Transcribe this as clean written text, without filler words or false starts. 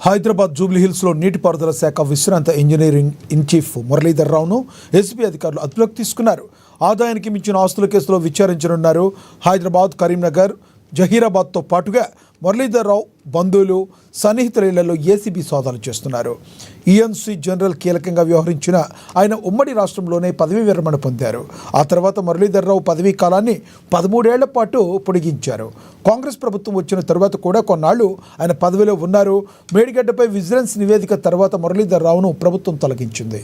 హైదరాబాద్ జూబ్లీహిల్స్లో నీటిపారుదల శాఖ విశ్రాంత ఇంజనీరింగ్ ఇన్ చీఫ్ మురళీధర్ రావును ఎస్పీ అధికారులు అదుపులోకి తీసుకున్నారు. ఆదాయానికి మించిన ఆస్తుల కేసులో విచారించనున్నారు. హైదరాబాద్, కరీంనగర్, జహీరాబాద్తో పాటుగా మురళీధర్ రావు బంధువులు, సన్నిహితుల ఇళ్లలో ఏసీబీ సోదాలు చేస్తున్నారు. ఈఎన్సీ జనరల్ కీలకంగా వ్యవహరించిన ఆయన ఉమ్మడి రాష్ట్రంలోనే పదవీ విరమణ పొందారు. ఆ తర్వాత మురళీధర్ రావు పదవీ కాలాన్ని 13 ఏళ్ల పాటు పొడిగించారు. కాంగ్రెస్ ప్రభుత్వం వచ్చిన తర్వాత కూడా కొన్నాళ్లు ఆయన పదవిలో ఉన్నారు. మేడిగడ్డపై విజిలెన్స్ నివేదిక తర్వాత మురళీధర్ రావును ప్రభుత్వం తొలగించింది.